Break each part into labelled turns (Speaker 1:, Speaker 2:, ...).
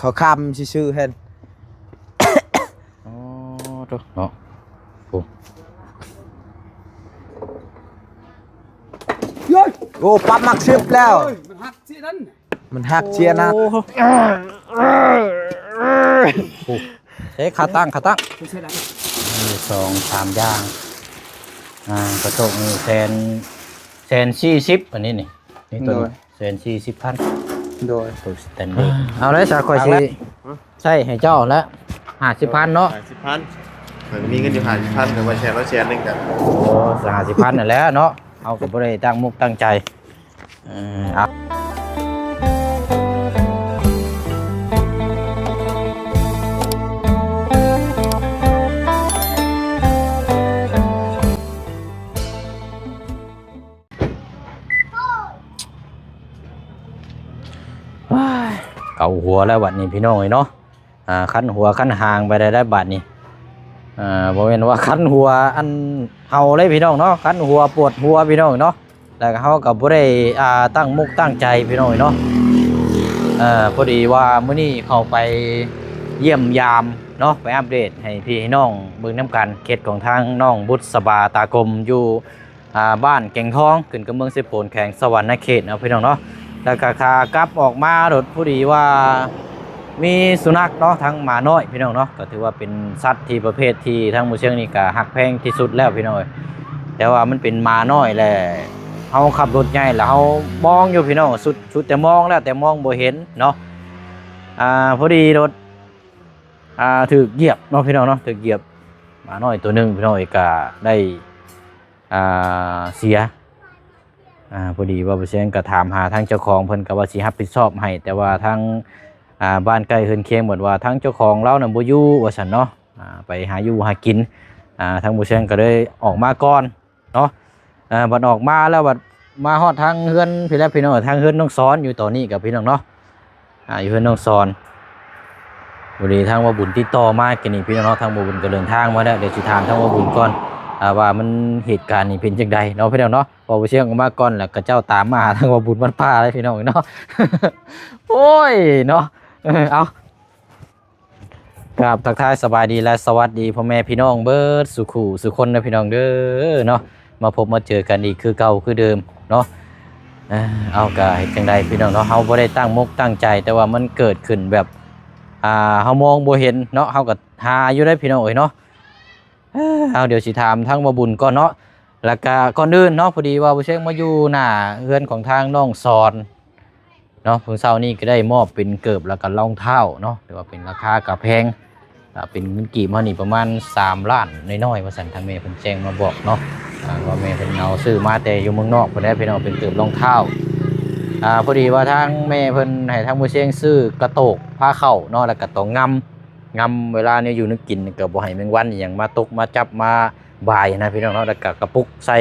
Speaker 1: เขาคำชื่อเห็น
Speaker 2: อ๋อตัวเนาะโอ้
Speaker 1: โอ้ปั๊บมักชิบแล้ว
Speaker 3: มันหักสินั่น
Speaker 1: มันหักเชียร์นะ
Speaker 2: เฮ้ขาตั้ง
Speaker 3: ไม่ใช่แล้ว
Speaker 2: 2-3อย่างกระจกนี่140,000อันนี้นี่ตัว140,000
Speaker 1: โดย
Speaker 2: ตัวสแตนเลสเอาเลยสาคอยสิใช่ให้เจ้าแล้ว50,000เนาะ
Speaker 4: 50,000เหมือนมีเงินอยู่50,000แต่ว่าแชร์แล้วแชร์นึงกัน
Speaker 2: โอ้50,000นั่นแหละเนาะเอาก็บ่ได้ตั้งมุกตั้งใจเอาเก่าหัวแล้วบัดนี้พี่น้องเนาะคันหัวคันหางไปได้บัดนี้บ่แม่นว่าคันหัวอันเฮาเลยพี่น้องเนาะคันหัวปวดหัวพี่น้องเนาะแล้วก็เฮาก็บ่ได้ตั้งมุกตั้งใจพี่น้องเนาะพอดีว่ามื้อนี้เข้าไปเยี่ยมยามเนาะไปอัปเดตให้พี่ให้น้องเบิ่งนํกันเขตของทางน้องบุษบาตากลมอยู่บ้านแก่งทองขึ้นกับเมืองสิโปนแขวงสวรรณเขตเนาะพี่น้องเนาะแล้วก็ขากลับออกมารถพอดีว่ามีสุนัขเนาะทั้งหมาน้อยพี่น้องเนาะก็ถือว่าเป็นสัตว์ที่ประเภทที่ทั้งหมู่เชียงนี่ก็ฮักแพงที่สุดแล้วพี่น้องแต่ว่ามันเป็นหมาน้อยแหละเฮาขับรถใหญ่แล้วเฮามองอยู่พี่น้องสุดแต่มองแล้วแต่มองบ่เห็นเนาะพอดีรถถูกเหยียบเนาะพี่น้องเนาะถูกเหยียบหมาน้อยตัวนึงพี่น้องก็ได้เสียพอดีว่าบ่เชียงก็ถามหาทางเจ้าของเพิ่นก็ว่าสิรับผิดชอบให้แต่ว่าทางบ้านใกล้เฮือนเคียงเหมือนว่าทั้งเจ้าของเล่าน่ะบ่อยู่ว่าซั่นเนาะไปหาอยู่หากินทางบ่เชียงก็เลยออกมาก่อนเนาะบัดออกมาแล้วบัดมาฮอดทางเฮือนพี่แล้วพี่น้องทางเฮือนน้องสอนอยู่ตอนนี้กับพี่น้องเนาะอยู่เฮือนน้องสอนวันนี้ทางว่าบุญติดต่อมากินนี่พี่น้องเนาะทางบ่บุญก็เดินทางมาแล้วเดี๋ยวสิถามทางว่าบุญก่อนว่ามันเหตุการณ์นี่เป็นจังไดเนาะพี่น้องเนาะพอบ่เชียงออกมาก่อนแล้วก็เจ้าตามมาหาทางว่าบุญมันพาเลยพี่น้องเนาะ โอ้ยเนาะเอาครับทักทายสบายดีและสวัสดีพ่อแม่พี่น้องเบิดสุขุสุคนนะพี่น้องเด้อเนาะมาพบมาเจอกันอีกคือเก่าคือเดิมเนาะเอากะเฮ็ดจังไดพี่น้องเนาะเฮาบ่ได้ตั้งมุกตั้งใจแต่ว่ามันเกิดขึ้นแบบเฮามองบ่เห็นเนาะเฮาก็หาอยู่ได้พี่น้องเอ้ยเนาะเอาเดี๋ยวสิถามทั้งบ่บุญก่อนเนาะแล้วก็ก่อนอื่นเนาะพอดีว่าบ่เช็คมาอยู่หน้าเฮือนของทางน้องสอนเนาะเพิ่งเช้านี้ก็ได้มอบเป็นเกิบแล้วก็รองเท้าเนาะแต่ว่าเป็นราคาก็แพงเป็นเงินกีบเฮานี่ประมาณ3ล้านน้อยๆว่าซั่นทางแม่เพิ่นแจ้งมาบอกเนาะว่าแม่เพิ่นเอาซื้อมาแต่อยู่เมืองนอกเพิ่นได้พี่น้องเป็นเกิบรองเท้าพอดีว่าทางแม่เพิ่นให้ทางบ่เชียงซื้อกระโตกผ้าเข้าเนาะแล้วก็ต้องงำเวลาเนี่ยอยู่นึกกินก็บ่ให้แมงวันอหยังมาตกมาจับมาบ่ายนะพี่น้องเนาะแล้วก็กระปุกใส่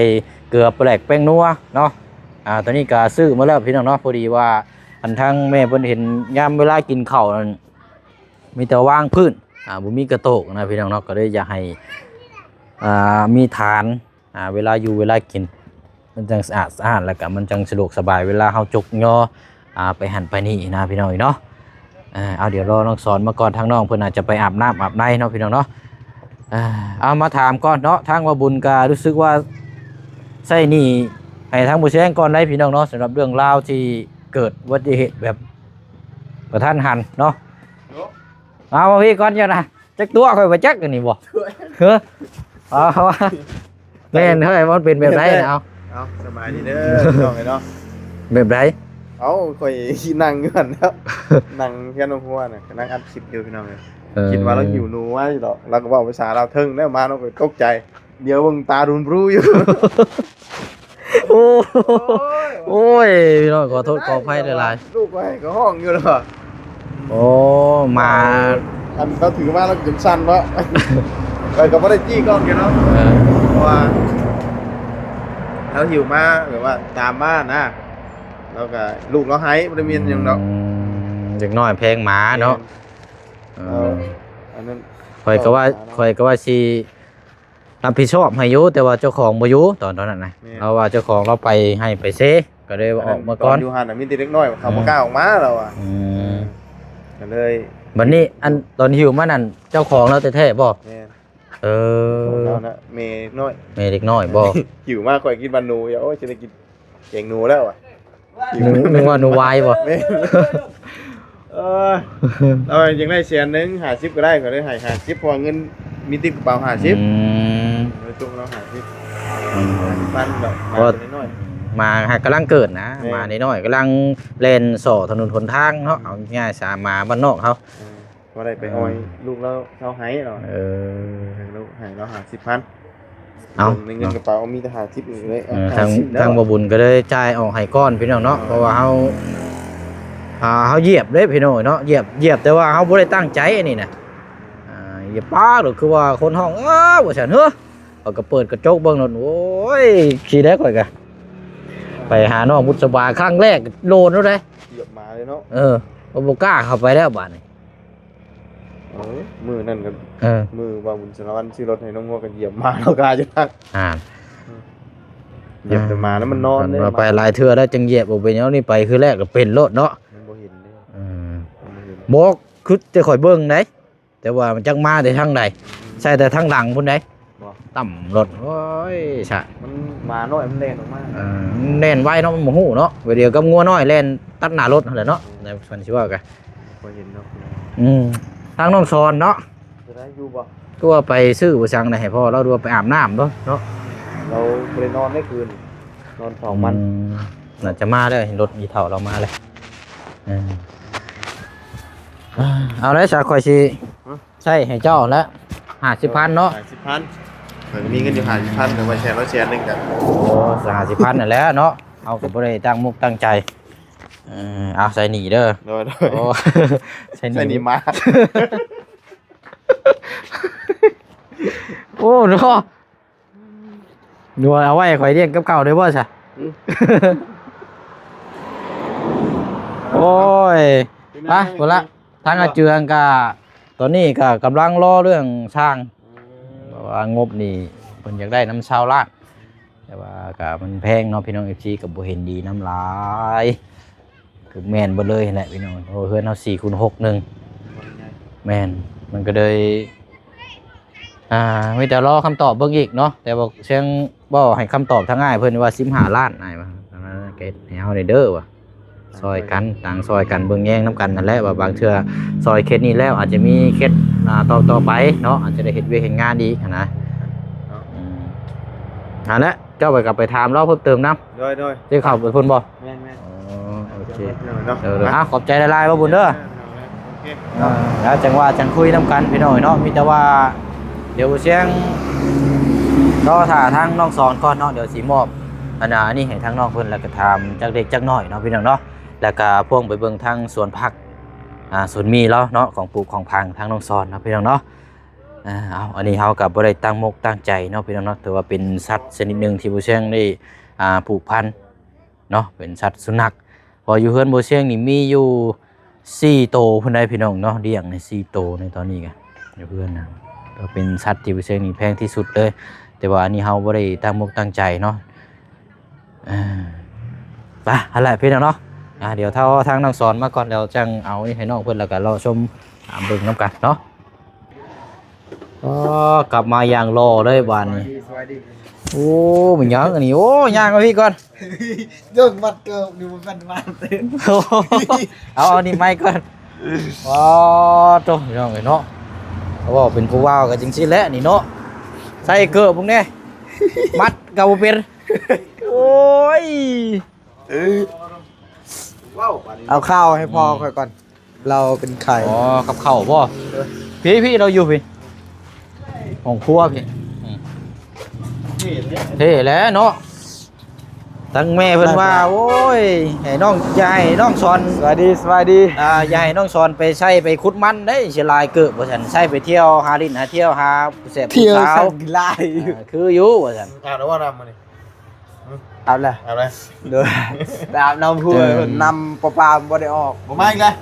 Speaker 2: เกลือแปลกแป้งนัวเนาะตอนนี้ก็ซื้อมาแล้วพี่น้องเนาะพอดีว่าอันทั้งแม่เพิ่นเห็นยามเวลากินข้าวนั้นมีแต่วางพื้นบ่มีกระโตกนะพี่น้องเนาะก็เลยอยากให้มีฐานเวลาอยู่เวลากินมันจังสะอาดแล้วก็มันจังสะดวกสบายเวลาเฮาจกยอไปหันไปนี่นะพี่น้องเนาะเอาเดี๋ยวรอน้องสอนมาก่อนทางน้องเพิ่นอาจจะไปอาบน้ำอาบในเนาะพี่น้องเนาะเอามาถามก่อนเนาะทางว่าบุญก็รู้สึกว่าใช่นี่ให้ทางผู้แจ้งก่อนได้พี่น้องเนาะสำหรับเรื่องราวที่เกิดอุบัติเหตุแบบกระทันหันเนาะเอามาพี่ก่อนเจ้านะจักตัวค่อยไปจักกันนี่บ่เฮ้อเอาแม่นเฮ้ยมันเป็นแบบไหนเอา
Speaker 4: สบายดีเด้อพี่น้องเนาะ
Speaker 2: แบบไหน
Speaker 4: ข่อยนั่งอยู่หั่นแล้วนั่งเฮียนหัวน่ะนั่งอัดคลิปอยู่พี่น้องคิดว่าเราหิวหนูว่าอยู่ดอกเราก็เว้าภาษาลาวเทิงแล้วมาเนาะก็ตกใจเดี๋ยวเบิ่งตารุนรู้อยู่
Speaker 2: โอ้ยพี่น้องขอโทษขออภัยหลาย
Speaker 4: ๆลูกไว้ก็ห้องอยู่แล้ว
Speaker 2: โอ้มา
Speaker 4: อันเขาถือมาแล้วจนสั่นวะไปก็บ่ได้จี้กล้องกันเนาะเพราะว่าเราหิวมาแบบว่าตามมานะแล้วก็ลูกเราให้บ่ได้มีหยังดอก
Speaker 2: เด็กน้อยเพลงหมาเนาะ
Speaker 4: อันนั้น
Speaker 2: ข่อยก็ว่าสิรับผิดชอบให้อยู่แต่ว่าเจ้าของบ่อยู่ตอนนั้นนะเอาว่าเจ้าของเราไปให้ไปเซก็เลยออกมาก่อน
Speaker 4: อยู่หั่นน่ะมีแต่เด็กน้อยเขาบ่กล้าออกมาแล้วอ่ะ ก็เลย
Speaker 2: บัดนี้อันตอนหิวมานั่นเจ้าของแล้วแท้ๆบ่
Speaker 4: แม่น
Speaker 2: เออ
Speaker 4: เอานะเมย์น้อย
Speaker 2: แม่เด็กน้อยบ่
Speaker 4: หิวมากข่อยกินบันหนูอย่าโอ้ยจะได้กินแกงหนูแล้วอ่ะ
Speaker 2: นึกว่าหนูวายบ่
Speaker 4: แม่นเรายังได้เสียนึง50ก็ได้ก็ได้ให้50พอเงินมีติดกระเป๋า50
Speaker 2: อืม
Speaker 4: เลยตุ้มเรา50ปันแบบน้อย
Speaker 2: มาหากำลังเกิดนะ
Speaker 4: แม่
Speaker 2: มาน้อยๆกำลังเล่นส่อถนนหนทางเนาะเอาง่ายๆสามาบ้านนอกเขา
Speaker 4: พอได้ไปอ้อยลูกเราเขาให้เรา
Speaker 2: เออ
Speaker 4: ลูกให้เรา50,000
Speaker 2: เอา
Speaker 4: ในเงินกระเป๋ามีแต่50อยู่เลย
Speaker 2: ทางทางบ่บุญก็เลยจ่ายออกให้ก้อนพี่น้องเนาะเพราะว่าเฮาเฮาเหยียบเด้พี่น้องเนาะเหยียบแต่ว่าเฮาบ่ได้ตั้งใจอันนี้น่ะเหยียบป้าหรือคือว่าคนห้องว่าซั่นเฮ้อเขาก็เปิดกระจกเบิ่งโน่นโอ้ยขี้ได้ก่อยกะไปหาน้องมุสบาครั้งแรกโลนแล้วเด้
Speaker 4: เหยียบมาเลยเนาะ
Speaker 2: บ่กล้าเข้าไปแล้วบาดนี้
Speaker 4: มือนั่นก็ มือว่าบุญสารวัตรซื้อรถให้น้องงัวกันเหยียบมาแล้วกาจะทักเหยียบแต่มาแล้วมันนอนเลย
Speaker 2: มาไปหลายเทื่อแล้วจังเหยียบออกไปแล้วนี่ไปคือแรกก็เป็นรถเนาะ
Speaker 4: มันบ่เห็นเลย
Speaker 2: บอกคือจะข่อยเบิ่งได้แต่ว่ามันจังมาแต่ทางใดใช่แต่ทางหลังพุ่นได้ต่ำรถโอ้ยใช่
Speaker 4: มันมาน้อยมันเล่นออกมา
Speaker 2: แล่นไว้เนาะมันบ่ฮู้เนาะเดี๋ยวกับงัวน้อยแล่นตัดหน้ารถนั่นแหละเนาะในส่วนสิว่ากัน
Speaker 4: บ่เห็นเนาะ
Speaker 2: ทางน้องซอนเนาะ
Speaker 4: จะได้อยู่บ่
Speaker 2: ก็ว่าไปซื้อบ่ซังได้ให้พ่อเราดูว่าไปอาบน้ำเนาะ
Speaker 4: เราบ่ได้นอนได้คืนนอน2วัน
Speaker 2: น่าจะมาแล้วเห็นรถมีเถ่าเรามาเลยเอาเลยสาข่อยสิใช่ให้เจ้าแล้ว50,000เนาะ
Speaker 4: 50,000มันมีเงินอยู่50,000แต่ว่าแชร์แล้วแชร์นึงกัน
Speaker 2: โอ้50,000นั่นแหละเนาะเอาก็บ่ได้ตั้งมุกตั้งใจเอาใส่หนีเด้อ
Speaker 4: โดย
Speaker 2: โอ้
Speaker 4: ใส่นี่มา
Speaker 2: โอ้เนาะหนูเอาไว้ข่อยเลี้ยงกับเก่าได้บ่ซะโอ้ยไปพุ่นละทางอาเจืองก็ตอนนี้ก็กำลังรอเรื่องช่างเพราะว่างบนี่เพิ่นอยากได้น้ำชาวล้านแต่ว่าก็มันแพงเนาะพี่น้อง FC ก็บ่เห็นดีน้ำหลายคือแม่นบ่เลยแหละพี่น้องโอ้เฮือนเฮา4x6 นึงแม่นมันก็เลยมีแต่รอคำตอบเบิ่งอีกเนาะแต่บอกเชียงบ่ให้คำตอบทางง่ายเพิ่นว่า15ล้านนายว่าเกตให้เฮาได้เด้อว่ะซอยกันต่างซอยกันเบิ่งแย่งนํกันนั่นแหละว่าบางเทื่อซอยเคสนี้แล้วอาจจะมีเคสต่อไปเนาะอาจจะได้เฮ็ดเวยกเฮ็ดงานอีกนะนั่นแหละเจ้าไปกลับไปถามเราเพิ่มเติมนำ
Speaker 4: โดย
Speaker 2: สิเข้าไปเพิ่นบ่
Speaker 4: แม่น
Speaker 2: โอเค
Speaker 4: เนาะ
Speaker 2: เดี๋ยวขอบใจหลายๆบ่บุญเด้อแล้วจังว่าจังคุยนํกันพี่น้อยเนาะมีแต่ว่าเดี๋ยวเสียงรอถ่าทางน้องสอนก่อนเนาะเดี๋ยวสิมอบอันนี้ให้ทางน้องเพิ่นแล้วก็ถามจักเด็กจักน้อยเนาะพี่น้องเนาะแล้วก็พ่วงไปเบิ่งทางสวนผักสวนมีแล้วเนาะของปลูกของพังทางน้องสอนเนาะพี่น้องเนาะเอาอันนี้เฮาก็บ่ได้ตั้งมกตั้งใจเนาะพี่น้องเนาะถือว่าเป็นสัตว์ชนิดหนึงที่บ่เชียงได้ปลูกพันธุ์เนาะเป็นสัตว์สุนัขพออยู่เฮือนบ่เชียงนี่มีอยู่4โตวเพิ่นได้พี่น้องเนาะเลี้ยงใน4โตวในตอนนี้กันอยู่เฮือนนะก็เป็นสัตว์ที่บ่เชียงนี่แพงที่สุดเลยแต่ว่าอันนี้เฮาบ่ได้ตั้งมกตั้งใจเนาะไปหั่นแหละพี่น้องเนาะเดี๋ยวทางน้องสอนมาก่อนเดี๋ยวจังเอานี่ให้น้องเพิ่นแล้วก็รอชมถามเบิ่งนํกันเนาะกลับมาอย่างรอเลยบ้านนี้โอ้มันยังอันนี้โอ้ย่างเอาพี่ก่อน
Speaker 1: เรื่องมัดเกิบอยู่มันมาเต็ม
Speaker 2: เอานี่ไม้ก่อนว้าโตพี่น้องเนาะเขาบอกเป็นผู้ว่าวก็จริงสิแหละนี่เนาะใส่เกิบพวกนี้มัดกับบ่เป็นโอ้ย
Speaker 1: เอาข้าวให้พ่อค่อยก่อนเราเป็นไข่
Speaker 2: กับข้าวบ่พี่เราอยู่พี่ของครัวพี่เท่แล้วเนาะตั้งแม่เพิ่นว่าโอ้ยให้น้องยายน้องสอน
Speaker 1: สวัสดี
Speaker 2: ยายน้องสอนไปใช้ไปขุดมันได้เสียลายเกิดว่าซั่นใช้ไปเที่ยวหาลิ้นหาเที่ยวหาผู้แซ่บผู้สาว
Speaker 1: ไล่
Speaker 2: คืออยู่ว่าซั่น
Speaker 4: แล้วว่านำมานี่
Speaker 1: เอาละ
Speaker 4: เอาเลย
Speaker 1: เด้อดาบนำพูดนำปลาบ่ได้ออก
Speaker 4: บ่มาอีกแล้ว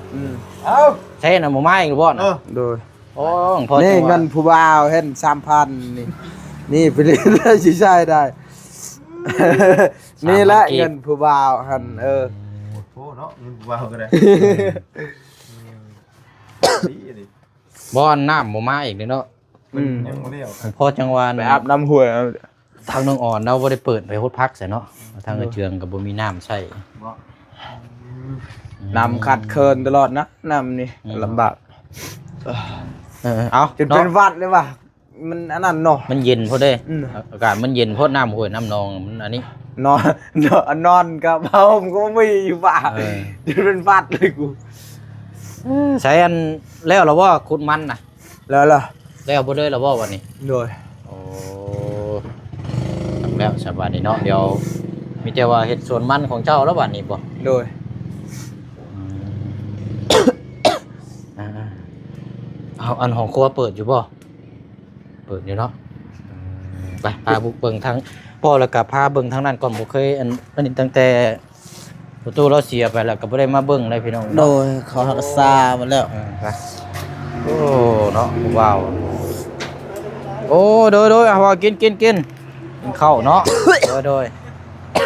Speaker 4: เอา
Speaker 2: ใช่น่ะบ่มาอีกบ่น่ะ
Speaker 1: โดย
Speaker 2: โอ้พอ
Speaker 1: นี่
Speaker 2: จังหวะ
Speaker 1: เงินผู้บ่าวเห็น 3,000 นี่ไปเรียนได้สิใช้ได้ นี่แหละเงินผู้บ่าวหั่น
Speaker 4: โอ้เนาะเงินว้าวก็ได้ ดิ
Speaker 2: บ่อนน้ำบ่มาอีกเนาะ
Speaker 4: ยังบ่ได้เอา
Speaker 2: พอจังหวะ
Speaker 1: ไปอาบน้ำห้วยเอา
Speaker 2: ทางน้องอ่อนเราบ่ได้เปิดไปฮดพักใส่เนาะทางกระเจืองก็บ่มีน้ำใช้
Speaker 1: น้ำขัดเคินตลอดนะน้ำนี่ลำบาก
Speaker 2: เอา
Speaker 1: จนเป็นหวัดเลยว่ะมันอันนั้นเนาะ
Speaker 2: มันเย็นพอเด้
Speaker 1: อืม
Speaker 2: อากาศมันเย็นเพราะน้ำห้วยน้ำนองมันอันนี้
Speaker 1: นอนนอนกับเฮาผมก็ไม่อยู่บ้า
Speaker 2: เออ
Speaker 1: จนเป็นหวัดเลยกู
Speaker 2: ใช้อันแล้วเราว่าขุดมันน่ะ
Speaker 1: แล้วล่ะ
Speaker 2: แล้วบ่เลยเราว่าวันนี้
Speaker 1: โดย
Speaker 2: โอ้แล้วสบายดีเนาะเดี๋ยวมีแต่ว่าเฮ็ดสวนมันของเจ้าแล้วบัดนี้บ่
Speaker 1: โดย
Speaker 2: อ่าเอาอันของครัวเปิดอยู่บ่เปิดอยู่เนาะไปพาบุกเบิ่งทั้งพ่อแล้วก็พาเบิ่งทั้งนั้นก่อนบ่เคยอันนี้ตั้งแต่ประตูเราเสียไปแล้วก็บ่ได้มาเบิ่งเลยพี่น้อง
Speaker 1: โดยเขาหักซามาแล้ว
Speaker 2: ไปโอ้เนาะว้าวโอ้โดยเอาว่ากินข้าวเนาะ โดย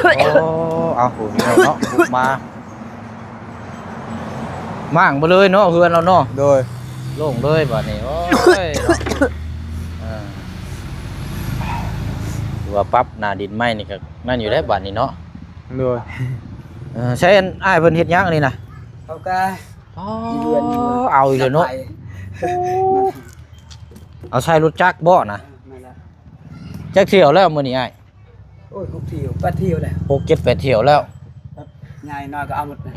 Speaker 2: โอ้เอาหูเนาะบุกมามั่างบ่เลยเนาะเฮือนเราเนาะ
Speaker 1: โดย
Speaker 2: โล่งเลยบัดนี้โอ้ยเนาะถือว่าปรั๊บหน้าดินไม้นี่ก็นั่นอยู่ได้บัดนี้เนาะ
Speaker 1: โดย
Speaker 2: ใช้อันอ้ายเพิ่นเฮ็ดหยังอันนี้น่ะ
Speaker 3: เขาก็
Speaker 2: อ๋อเอาอีกแล้วเนาะเอาใช้รถจักรบ่น่ะ
Speaker 3: นั่นแหละ
Speaker 2: จักเที่ยวแล้วมื้อนี้อ้าย
Speaker 3: โอ้ย6 เที่ยว8 เที่ยวเลย
Speaker 2: 6 7 8เที่ยวแล้ว
Speaker 3: ใหญ่น้อยก็เอาหมดเลย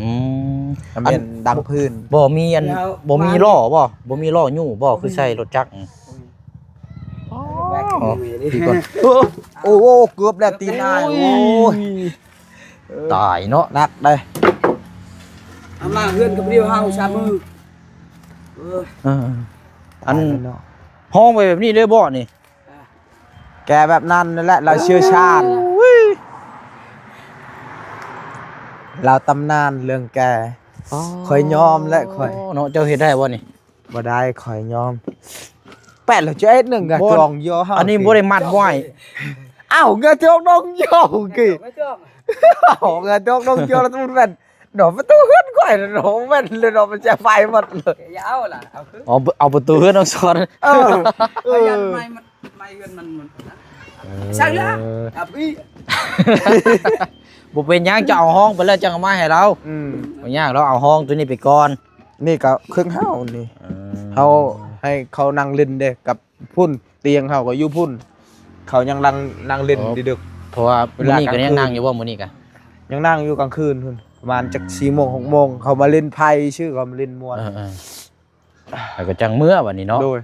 Speaker 1: ทำเป็นดังพื้น
Speaker 2: บ่มีอัน
Speaker 3: แล้ว
Speaker 2: บ่มีล้อบ่มีล้อยู่บ่คือใช้รถจักร
Speaker 3: แบกขึ้นมือดิ
Speaker 2: พี่ก่อน
Speaker 1: โอ้โหเกือบแล้วตีนอ้ายโอ้ย
Speaker 2: ตายเนาะ
Speaker 1: นักได้
Speaker 3: เอามาเฮือนกับเดียวเฮาชามือ
Speaker 2: อันห้องไปแบบนี้เลยบ่นี่
Speaker 1: แกแบบนั้นนั่นแหละเราเชี่ยวชาญเราตำนานเรื่องแกคอยยอมและคอย
Speaker 2: เนาะเจ้าเฮ็ดได้บ่นี่
Speaker 1: บ่ได้คอยยอมแปดแล้วจะเอ็ดหนึ่งอะ
Speaker 2: บ่
Speaker 1: จองโยเฮา
Speaker 2: อันนี้บ่ได้มัดไว้
Speaker 1: อ้าวเงาจองน้องโยกี่
Speaker 3: ไม่จ้อง
Speaker 1: อ้าวเงาจองน้องโยแล้วมันเป็นดอกประตูเฮือนก่อยดอกเป็นเลยดอกมันจะไฟหมดเลย
Speaker 3: อย่าเอาล่ะเอาคือ
Speaker 2: เอาประตูเฮือนเอาซ้อน
Speaker 1: เออ
Speaker 3: เอายันไม่เฮือนมันใช่แล้วเอาพี่
Speaker 2: บ่เป็นหยังจะเอาห้องไปแล้วจังเอามาให้เรา
Speaker 1: อืม
Speaker 2: บ่ยากเราเอาห้องตัวนี้ไปก่อน
Speaker 1: นี่ก็เครื่องเฮานี่เฮาให้เขานั่งเล่นเด้กับพุ่นเตียงเฮาก็อยู่พุ่นเขายังนั่งเล่นดึก
Speaker 2: เพราะว่า
Speaker 1: เว
Speaker 2: มื้อ
Speaker 1: ลา
Speaker 2: นี้ก็
Speaker 1: กลางคื
Speaker 2: ยัง
Speaker 1: น
Speaker 2: นั่งอยู่บ่มื้อนี้ก็
Speaker 1: ยังนั่งอยู่กลางคืนพุ่นประมาณจาก4 โมง 6 โมงเขามาเล่นไพ่ชื่อเขามาเล่นมวน
Speaker 2: แล้วก็จังเมื่อบัดนี้เนาะ
Speaker 1: โดย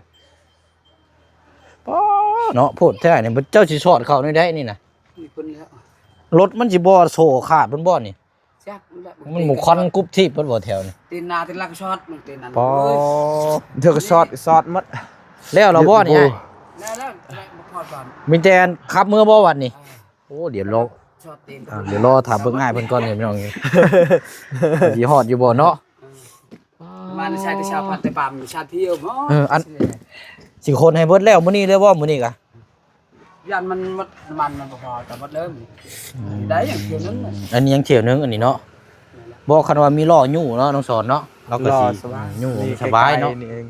Speaker 2: เนาะโพดแท้นี่เจ้าสิสอดเข้านี่ได้นี่น่ะ
Speaker 3: มีคนแล้ว
Speaker 2: รถมันสิบ่โซขาดเพิ่นบ่นี่
Speaker 3: จัก
Speaker 2: มันหมู่คอนกุ๊บทิพย์เพิ่นบ่แถวนี่
Speaker 3: ตีนนาตีนลักช็อตมันตีนนั้น
Speaker 2: ปอ
Speaker 1: เธอก็ซอดหมด
Speaker 2: แล้วเราบ่นี่ไอ้
Speaker 3: แล้วบ่พอก่อน
Speaker 2: มีแต่ขับมือบ่วันนี้โอ้เดี๋ยวรอ
Speaker 3: ช็อตตีน
Speaker 2: เดี๋ยวรอถามเบิ่งอ้ายเพิ่นก่อนเดี๋ยวพี่น้องสิฮอดอยู่บ่เนาะ
Speaker 3: มันใช้แต่ชาวพันแต่ปามชาเที่ยวเนาะ
Speaker 2: อันสิคนให้เบิดแล้วมื้อนี้เลยบ่มื้อนี้กะ
Speaker 3: ยันมันมันบ่พอแต่หมดเริ่มได้อย่างเดียวนั้นน่ะ
Speaker 2: อันนี้ยังเที่ยวนึงอันนี้เนาะบ่คันว่ามีล้อยู่เนาะน้องสอนเนาะเราก็สิยู่สบายเนาะ
Speaker 1: เอง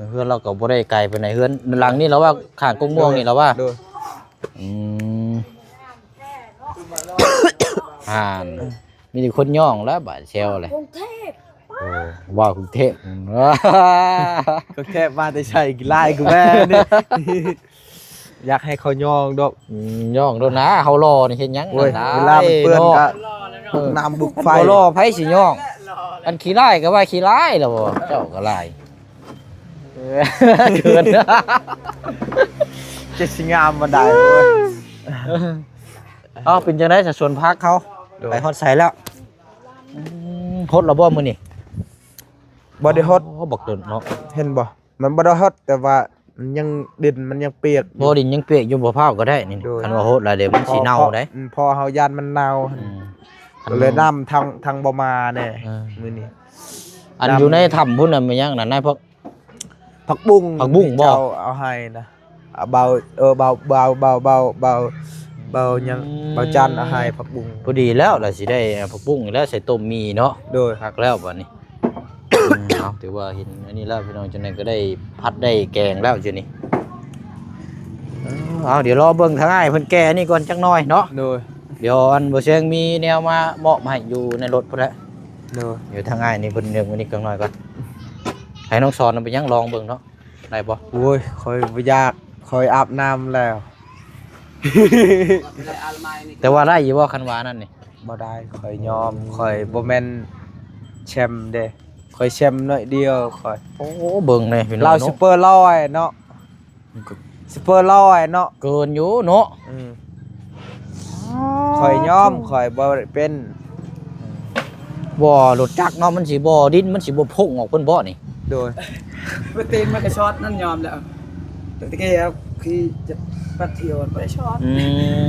Speaker 2: เฮือนเราก็บ่ได้ไกลไปไหนเฮือนหลังนี้เราว่าข้างกงม่วงนี่เราว่า
Speaker 1: โดย
Speaker 2: อืมมีแต่คนย่องแล้วบาดเชลเลยกรุงเทพว่ากรุงเทพ
Speaker 1: ก็แค่มาแต่ใช่กีฬากูแม่นี่ อยากให้เขายองดอก
Speaker 2: ย่องโดนนะเฮารอนี่เฮ็ดหยัง
Speaker 1: โอ้ย
Speaker 2: ได้
Speaker 1: เวลามันเปื้อนก็
Speaker 3: รอแล้วเนาะ
Speaker 1: น้ำบุก
Speaker 2: ไฟ
Speaker 1: ไฟ
Speaker 2: รอไผสิย่องอันขี้ร้ายก็ว่าขี้ร้ายแล้วบ่เจ้าก็ร้ายเกิน
Speaker 1: จะสิงามมาได้เว้ย
Speaker 2: เอาเป็นจังได๋สวนพักเขาไปฮอดไสแล้วฮอดแล้วบ่มื้อนี้
Speaker 1: บ่ได้ฮอด
Speaker 2: โอ้บักเดินเนาะ
Speaker 1: เห็นบ่มันบ่ได้ฮอดแต่ว่ามันยังดินมันยังเปียก
Speaker 2: บ่ดินยังเปียกอยู่บ่พร้าวก็ได้นี่
Speaker 1: โดย
Speaker 2: คันว่าฮอดแล้วเดี๋ยวมันสิเน่าได้
Speaker 1: พอเฮายานมันเน่า ก็เลยน้ำทางบ่มาแน่มื้อนี้
Speaker 2: อันอยู่ในถ้ำพุ่นน่ะมันยังนั่นนายพวก
Speaker 1: ผักบุ้ง
Speaker 2: ผักบุ้งบ่
Speaker 1: เจ้าเอาให้นะเอาเบายังเบาจันเอาให้ผักบุ้ง
Speaker 2: พอดีแล้วล่ะสิได้ผักบุ้งแล้วใส่ต้มมีเนาะ
Speaker 1: โดย
Speaker 2: คักแล้วบัดนี้ เอาถือว่าเห็นอันนี้แล้วพี่น้องจังได๋ก็ได้พัดได้แกงแล้วจังนี้เอาเดี๋ยวรอเบิ่งทางอ้ายเพิ่นแก่นี่ก่อนจักหน่อยเนาะ
Speaker 1: โดย
Speaker 2: เดี๋ยวอันบ่เชียงมีแนวมาเหมาะมาให้อยู่ในรถพุ่นแหละ
Speaker 1: โดย
Speaker 2: เดี๋ยวทางอ้ายนี่เพิ่นเรื่องวันนี้จักหน่อยก่อนให้น้องสอนเอาไปยังลองเบิ่งเนาะได้บ่
Speaker 1: โอ้ยคอยบ่ยากคอยอาบน้ำแล้ว
Speaker 3: ไม่ได้อาลไม้นี่
Speaker 2: แต่ว่าได้อยู่บ่คันว่านั่นนี่
Speaker 1: บ่ได้คอยยอมคอยบ่แม่นแชมป์เด้คอยแชมป์หน่อยเดียวคอย
Speaker 2: โอ้เบิ่งเลยพี่น้อง
Speaker 1: เรา
Speaker 2: เนาะ
Speaker 1: ซุปเปอร์ร้อยเนาะซุปเปอร์ร้อยเนาะ
Speaker 2: เกินอยู่เนาะ
Speaker 1: คอยยอมคอยบ่ได้เป็น
Speaker 2: บ่รถจักรเนาะมันสิบ่ดินมันสิบ่พุ่งออกเพิ่นบ่นี่
Speaker 1: โดย
Speaker 3: ไปตีนมันก็ช็อตนั่นยอมแล้วตะกี้ครับคือจะปัดเที่ยวไปช็อต
Speaker 2: อื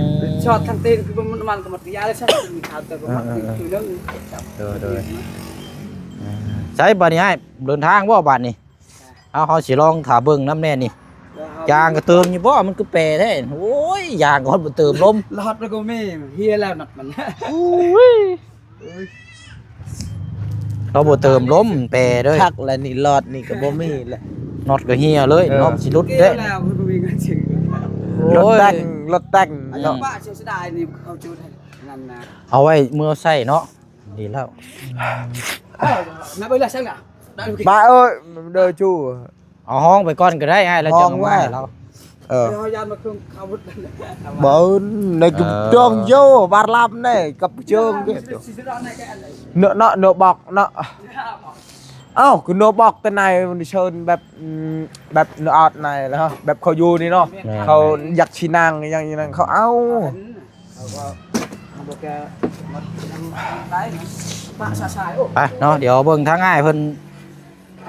Speaker 2: ม
Speaker 3: ช็อตทางตีนคือมันก็มันยาเลยใช่มีข่าวแต่ว่าคือเรื่อง
Speaker 2: โดยใช้บัดนี้ให้เดินทางบ่บัดนี้เอาเฮาสิลองถาเบิ่งน้ำแน่นี่ยางก็เติมอยู่บ่มันคือแปรแท้โอ้ยยางก็ฮอดบ่เติมลม
Speaker 3: รอดแล้วก็ไม่เฮียแล้วนักมัน
Speaker 2: เราบ่เติมลมแปรเด้อ
Speaker 1: คักแล้วนี่รอดนี่ก็บ่มีแหละ
Speaker 2: น็อตก็เหี่ยเลยน็อตสิหลุด
Speaker 3: เก
Speaker 2: เด้
Speaker 3: แล้วคุณบ่มีเงินถึง
Speaker 1: รถแต่งรถแต่ง
Speaker 3: อันนี้
Speaker 1: เนาะ
Speaker 3: บ้าเสียดายนี่เอาจุดให้นั่นนะ
Speaker 2: เอาไว้เมื่อใส่เนาะดีแล้ว
Speaker 3: มาเบิ่งละซั่นน่ะได้โอเค
Speaker 1: มาเอ้ยเด้อจู้
Speaker 2: เอาห้องไปก่อนก็ได้ให้แล้วจัง
Speaker 1: ห้อง
Speaker 2: ว่า
Speaker 1: ว่า
Speaker 2: ให้เรา
Speaker 1: เออ
Speaker 3: เฮายานมาเครื่องขาวุธ
Speaker 1: บ่ในกุจงโยบาลับนี่กับเจิงเด้อ
Speaker 3: สิรอดในแกอันไหน
Speaker 1: เนาะเนาะบอกเนาะเอ้าคือเนาะบอกแต่ในมันเชิญแบบแบบเนาะออดในแล้วแบบเขาอยู่นี่เนาะเขาอยากชินางอย่างนี้นั่นเขาเอ้า
Speaker 3: เอาก็เอาบ่แกมาได้ปะชายโอ้
Speaker 2: ไปเนาะเดี๋ยวเบิ่งทางง่ายเพิ่น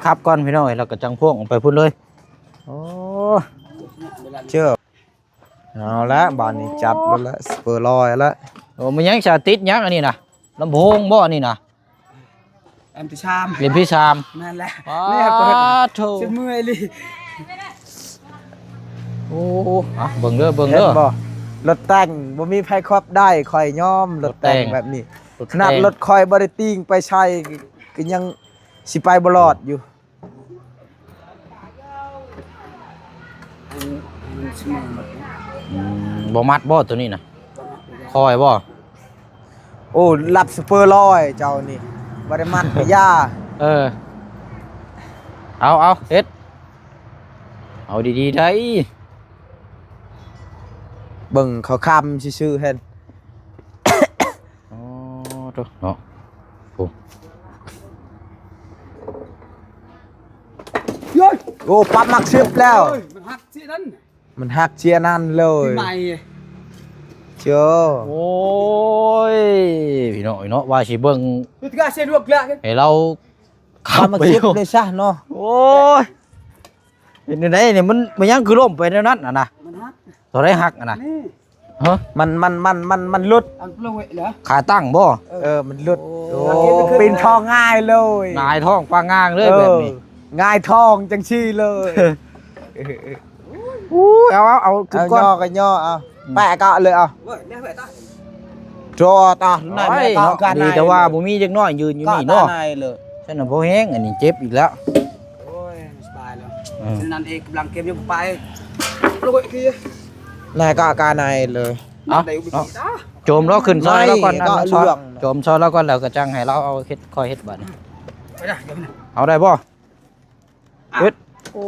Speaker 2: ขับก่อนพี่น้องแล้วก็จังพ่วงออกไปพุ่นเลยโอ้
Speaker 1: เชื่อเอาละบ้านนี้จัดแล้วละสเปอร์ลอยแล้ว
Speaker 2: โอ้มันยังสาติดยังอันนี้นะลำโพงบ่อันนี้นะ
Speaker 3: แอมติชาม
Speaker 2: เรียนพี่ชาม
Speaker 3: นั่นแหละ
Speaker 2: อ้า
Speaker 3: แม่เปิด
Speaker 2: โถ
Speaker 3: จะเมื่อยเลย
Speaker 2: โอ้อ่ะเบิ่งเด้อเบิ่ง
Speaker 1: เห็น
Speaker 2: เด้อ
Speaker 1: บ่รถแต่งบ่มีไผครอบได้คอยยอมรถแต่ง
Speaker 2: รถแต่ง
Speaker 1: แบบนี้
Speaker 2: รถ
Speaker 1: ขนาด
Speaker 2: แต่ง
Speaker 1: รถคอยบ่ได้ติงไปใช้ก็ยังสิไปบ่รอดอยู่
Speaker 3: มันสมองหมด
Speaker 2: บ่มัดบ่ตัวนี้นะคอยบ่
Speaker 1: โอ้รับสเปอร์ลอยเจ้านี่บ่ได้มัดยา
Speaker 2: เออเอาเฮ็ดเอาดีๆได้
Speaker 1: เบิ่งเขาคำซื่อๆเห็น
Speaker 2: โอ้โถเนาะโอ้
Speaker 3: โย้ย
Speaker 1: โอ้ปั๊บมักชิบแล้ว
Speaker 3: มันหักสินั่น
Speaker 1: มันหักเจียนั่นเลย
Speaker 3: ใหม่
Speaker 1: เจ้า
Speaker 2: โอ้ยพี่น้องเนาะว่าสิเบิ่ง
Speaker 3: ดูตะกาเสียดวกละกัน
Speaker 2: ให้เรา
Speaker 1: ปั๊บมักชิบเลยซะเนาะ
Speaker 2: โอ้ยเห็นได้เนี่ยมันยังคือล่มไปในนั้นนะ
Speaker 3: มันหัก
Speaker 2: ตัวได้หักนะ
Speaker 3: นี่
Speaker 2: ฮะ
Speaker 1: มันหลุด
Speaker 3: อันปลงเวเหรอ
Speaker 2: ขาตั้งบ่
Speaker 1: มันหลุด
Speaker 2: โอ้
Speaker 1: ปีนทองง่ายเลย
Speaker 2: งายท้องปลางางเลยแบบนี้
Speaker 1: ง่ายทองจังชี่เลย
Speaker 2: เอาขึ้น
Speaker 1: เอา
Speaker 2: ก่อน
Speaker 1: ย่อกันย่อเอาแปะก็เลยเอา
Speaker 3: เว้ยแม่เว้ยตา
Speaker 1: จอตาไหน
Speaker 2: โอ้
Speaker 1: แม่
Speaker 2: ย
Speaker 1: ก็
Speaker 2: เนาะ
Speaker 1: กัน
Speaker 2: ดีแต่ว่าบ่มีจักน้อยยืนอยู่
Speaker 1: ก็
Speaker 2: นี่
Speaker 1: เนาะ
Speaker 2: เนาะ
Speaker 1: ไหนเลย
Speaker 2: ฉันน่ะบ่แห้งอันนี้เจ็บอีกแล้ว
Speaker 3: โอ้ยสบายแล้ว
Speaker 2: อืม
Speaker 3: นั่นเองกำลังเกมยังไปปลงเวคือ
Speaker 1: นายก็อาการนายเลย
Speaker 2: เอา
Speaker 3: ได้อุปสรรคตา
Speaker 2: โจมเราขึ้นซอยแล้วก่อน
Speaker 1: ไม่ก็
Speaker 2: นะ
Speaker 1: เรื่อง
Speaker 2: โจมซอยแล้วก่อนแล้วก็จังให้เราเอาเฮ็ดค่อยเฮ็ดบัดนี้
Speaker 3: ไปได้เดี๋ยวนะ
Speaker 2: เอาได้บ่เฮ็ดโอ้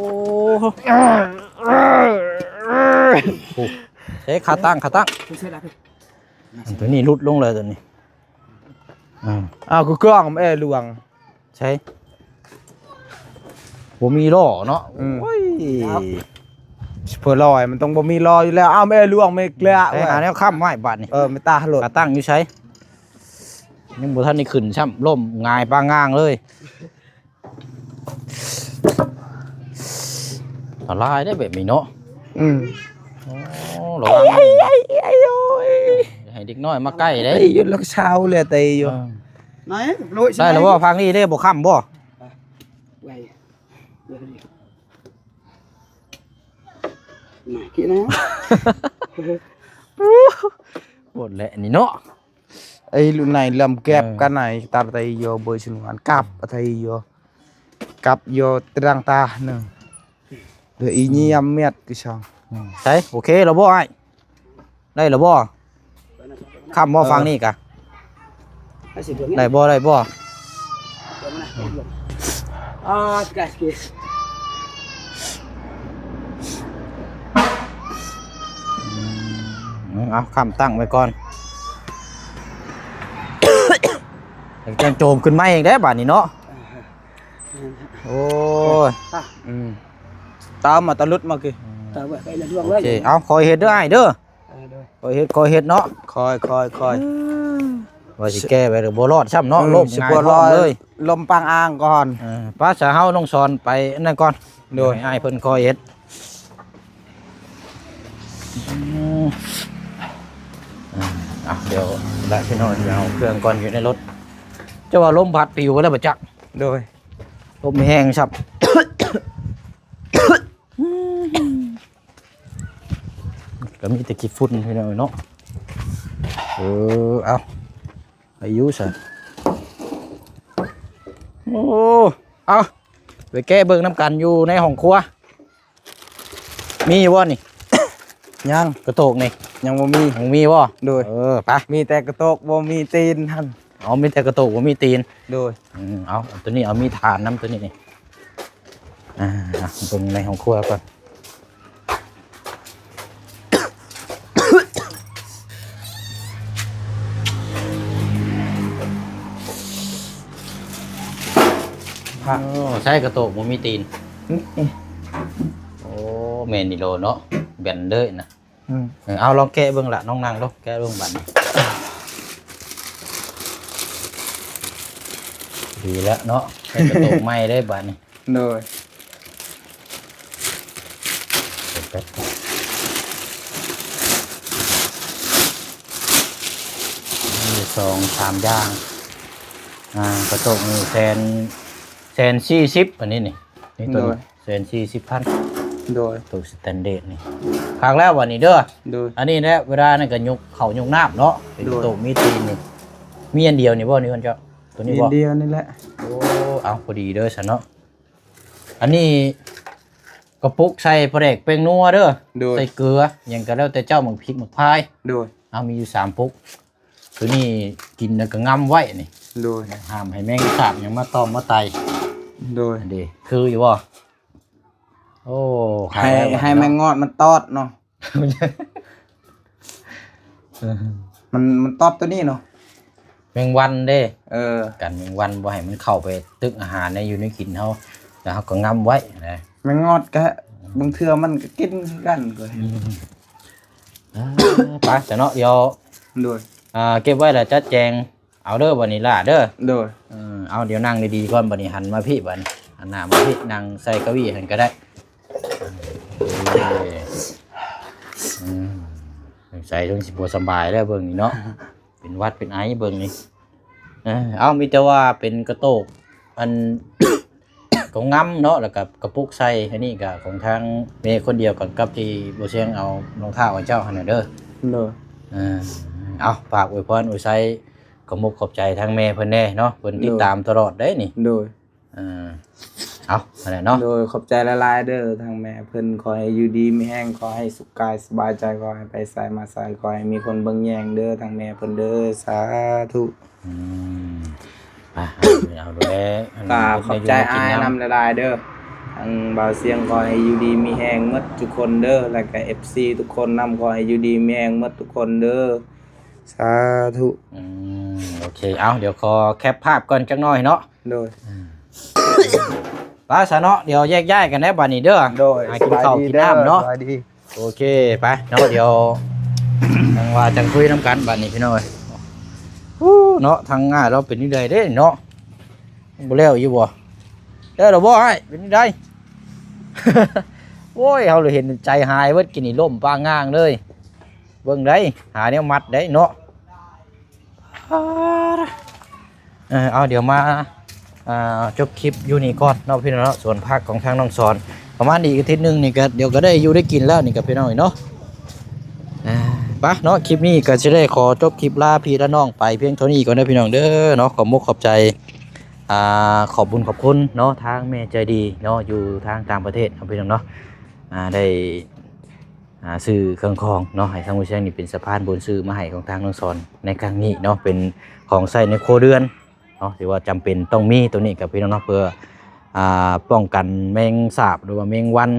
Speaker 2: เฮ้ขาตั้ง
Speaker 3: ไปเสียดายไป
Speaker 2: ตัวนี้รุดลงเลยตัวนี้
Speaker 1: อ้าวกูกล้องเอ้ลวง
Speaker 2: ใช่ผมมีล้อเนาะ
Speaker 1: อืม
Speaker 2: โอ้ย
Speaker 1: สเปอร์ลอยมันต้องบ่มีรอยอยู่แล้วอ้าวแม่ลวงไม่เกลือ
Speaker 2: ไอ้หาแนวค้ำไว้บาดนี่
Speaker 1: ไม่ตาหลด
Speaker 2: กระตั้งอยู่ใช้ยังบ่ทันได้ขึ้นช่ำล่มงายปางงางเลยอันตรายได้แบบนี้เนาะ
Speaker 1: อืม
Speaker 2: โอ้ระวังให้เด็กน้อยมาใกล้ได้
Speaker 1: ตีอยู่แล้วเช้าเลยตีอยู่
Speaker 3: ไหนโรย
Speaker 2: ได้แล้วบ่พังนี่ได้บ่ค้ำบ่
Speaker 3: ไว้เดี๋ยวนี้ไหนคิดนะ
Speaker 2: หมดแล้วนี่เนาะ
Speaker 1: ไอ้ลูกไหนลำแก็บกันไหนตาตีอยู่เบอร์ชนวนกับตีอยู่ cặp vô trăng ta nè rồi ý nhi âm miệt cái sao
Speaker 2: ใช่โอเคแล้วบ่ไอ้ได้แล้วบ่คำบ่ฟังนี่กะ
Speaker 3: Cái gì được
Speaker 2: ได้บ่ได้บ่
Speaker 3: cái gì
Speaker 2: เอาคำตั้งไว้ก่อนจังโจมขึ้นมาเองได้บาดนี้เนาะโอ้ย
Speaker 1: tao mà tao lút mà kì
Speaker 3: tao vậy đây là đường
Speaker 2: โอ
Speaker 3: đấy
Speaker 2: เคเอาคอยเฮ็ดเด้อไอ้เด้อ
Speaker 3: rồi
Speaker 2: คอยเฮ็ดเนาะ
Speaker 1: coi coi coi
Speaker 2: ว่าสิแก้ไปหรือบ่รอดซ้ำเนาะล่ม
Speaker 1: สิ
Speaker 2: ง่าย
Speaker 1: บ่
Speaker 2: ท้องเลย
Speaker 1: lom pang ang còn
Speaker 2: ป้าสาเฮาน้องสอนไปนั่นก่อน
Speaker 1: โดย
Speaker 2: ให้อ้ายเพิ่นคอยเฮ็ดเดี๋ยวได้พี่น้องเอาเครื่องก่อนอยู่ในรถเจ้าว่าลมพัดปิวไปแล้วบ่จัก
Speaker 1: rồi
Speaker 2: ลมแห้งซับ ก็มีแต่ขี้ฝุ่นพี่น้องเนาะเอาอายุซะโอ้เอาไปแก้เบิ่งน้ำกันอยู่ในห้องครัวมีบ่นี่
Speaker 1: nhang
Speaker 2: กระโตกนี่
Speaker 1: nhangบ่มี
Speaker 2: ของมีบ่
Speaker 1: rồi
Speaker 2: ไป
Speaker 1: มีแต่กระโตกบ่มีตีนหั่น
Speaker 2: เอามีแต่กระโตกบ่มีตีน
Speaker 1: rồi
Speaker 2: เอาตัวนี้เอามีฐานน้ำตัวนี้นี่เบิ่งในห้องครัวก่อน ใช่กระโตกบ่มีตีนโอ้แม่นนี่โลเนาะแบนเด้อนะเอาลองแกะเบิ่งละน้องนางลองแกะเบิ่งบัดนี้ดีแล้วเนาะใช้กระโตกไม้ได้บัดนี้
Speaker 1: rồi
Speaker 2: มี2-3อย่างกระโตกนี่140,000อันนี้นี่ตัว140,000
Speaker 1: rồi
Speaker 2: ตัวสแตนเดร์ดนี่ครั้งแล้ววันนี้เด้อ
Speaker 1: rồi
Speaker 2: อันนี้แหละเวลานั่นก็ยกเขายกน้ำเนาะเป็นโตมีตีนนี่มีอันเดียวนี่บ่นี่คนเจ้าตัวนี้บ่
Speaker 1: đi điนี่แหละ
Speaker 2: โอ้เอาพอดีเด้อฉันเนาะอันนี้กระปุกใส่ปลาแดกเป็นนัวเด้อใส่เกลืออย่างก็แล้วแต่เจ้าหมักพริกหมักพาย
Speaker 1: rồi
Speaker 2: เอามีอยู่3ปุกตัวนี้กินแล้วก็ง้ำไว้นี่
Speaker 1: rồi
Speaker 2: ห้ามให้แมงสาบหยังมาตอมมาไต
Speaker 1: rồi
Speaker 2: อันนี้คืออยู่บ่โอ้ขายแล้ว
Speaker 1: ให้มันงอดมันตอดเนาะมันตอดตัวนี้เนาะ
Speaker 2: แมงวันเด้
Speaker 1: กัน
Speaker 2: แมงวันบ่ให้มันเข้าไปตึกอาหารในอยู่ในกินเฮาแล้วเฮาก็ง้ำไว้นะ
Speaker 1: มันงอดกะบางเทื่อมันก็กินกันก็
Speaker 2: ไปจะเนาะเดี๋ยว
Speaker 1: rồi
Speaker 2: เก็บไว้แล้วจัดแจงเอาเด้อบัดนี้ล่ะเด้อ
Speaker 1: rồi
Speaker 2: เอาเดี๋ยวนั่งดีๆก่อนบัดนี้หันมาพี่บัดนี้หันหน้ามาพี่นั่งใส่เก้าอี้หันก็ได้ใส่จนสิบ่สบายแล้วเบิ่งนี่เนาะเป็นหวัดเป็นไอเบิ่งนี่เอามีแต่ว่าเป็นกระโตกอัน ของงำเนาะแล้วกับกระปุกใส่อันนี้ก็ของทางเมย์คนเดียวกับที่บ่เชียงเอารองเท้าให้เจ้าหั่นน่ะเด้อ
Speaker 1: rồi
Speaker 2: เอาฝากอวยพรอวยไซขอบมุกขอบใจทางแม่เพิ่นแน่เนาะเพิ่นติดตามตลอดได้นี่
Speaker 1: rồi
Speaker 2: เอาอะไรเนาะ
Speaker 1: rồi ขอบใจละลายเด้อทางแม่เพิ่นขอให้อยู่ดีมีแห้งขอให้สุขกายสบายใจขอให้ไปไสมาไสขอให้มีคนเบิ่งแยงเด้อทางแม่เพิ่นเด้อสาธุ
Speaker 2: ไปเอาดูแล
Speaker 1: ก็ขอบใจอ้ายนำละลายเด้อทางบ่าวเสียงขอให้อยู่ดีมีแห้งหมดทุกคนเด้อแล้วก็ FC ทุกคนนำขอให้อยู่ดีมีแห้งหมดทุกคนเด้อสาธุ
Speaker 2: โอเคเอาเดี๋ยวขอแคปภาพก่อนจักหน่อยเนาะ
Speaker 1: rồi
Speaker 2: ไปซะเนาะเดี๋ยวแยกย้ายกันได้บัดนี้เด้อ
Speaker 1: rồi
Speaker 2: กินข้าวกินน้ำเนาะ
Speaker 1: đi
Speaker 2: โอเคไปเนาะเดี๋ยวทางว่าจังคุยน้ำกันบัดนี้พี่น้อยเนาะทางง่ายเราเป็นนี่ใดเด้เนาะบ่แล้วอยู่บ่แล้วเราบ่ให้เป็นนี่ใด โอ้ยเฮาเลยเห็นใจหายเบิดกินนี่ล่มปางง่างเลยเบิ่งได้หาแนวมัดได้เนาะเอาเดี๋ยวมาจบคลิปอยู่นี่ก่อนเนาะพี่น้องเนาะส่วนภาคของทางน้องสอนประมาณอีกอาทิตย์นึงนี่ก็เดี๋ยวก็ได้อยู่ได้กินแล้วนี่กับพี่น้องเนาะไปเนาะคลิปนี้ก็จะได้ขอจบคลิปลาพี่และน้องไปเพียงเท่านี้ก่อนนะพี่น้องเด้อเนาะขอบมุกขอบใจ ขอบบุญขอบคุณเนาะทางแม่ใจดีเนาะอยู่ทางต่างประเทศเอาพี่น้องเนาะได้ซื้อเครื่องคองเนาะให้ทางผู้เชี่ยวนี่เป็นสะพานบุญซื้อมาให้ของทางน้องสอนในครั้งนี้เนาะเป็นของใช้ในครัวเรือนเนาะถือว่าจำเป็นต้องมีตัวนี้กับพี่น้องเนาะเพื่อป้องกันแมงสาบหรือว่าแมงวัน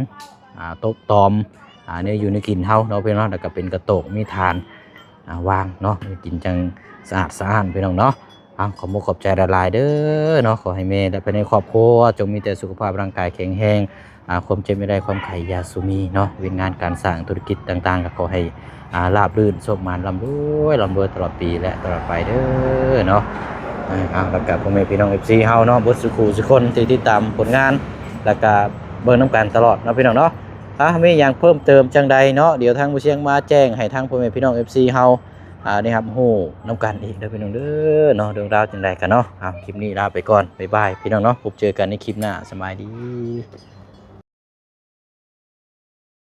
Speaker 2: ตบตอมเนี่ยอยู่ในกินเฮาเนาะพี่น้องเนาะแล้วก็เป็นกระโตกมีทานวางเนาะกินจังสะอาดสะอ้านพี่น้องเนาะขอขอบใจละลายเด้อเนาะขอให้แม่และภายในครอบครัวจงมีแต่สุขภาพร่างกายแข็งแรงความเจ็บไม่ได้ความไข่ยาสุมีเนาะเวียนงานการสร้างธุรกิจต่างๆก็ขอให้ราบรื่นโชคมานร่ำรวยตลอดปีและตลอดไปเด้อเนาะแล้วก็พ่อแม่พี่น้อง FC เฮาเนาะบ่สุขสุคนที่ติดตามผลงานแล้วก็เบิ่งน้ำกันตลอดเนาะพี่น้องเนาะมีอย่างเพิ่มเติมจังใดเนาะเดี๋ยวทางผู้เชี่ยงมาแจ้งให้ทางพ่อแม่พี่น้อง FC เฮานี่ครับโหน้ำกันอีกเด้อพี่น้องเด้อเนาะเรื่องราวจังใดกันเนาะคลิปนี้ลาไปก่อนบ๊ายบายพี่น้องเนาะพบเจอกันในคลิปหน้าสบายดี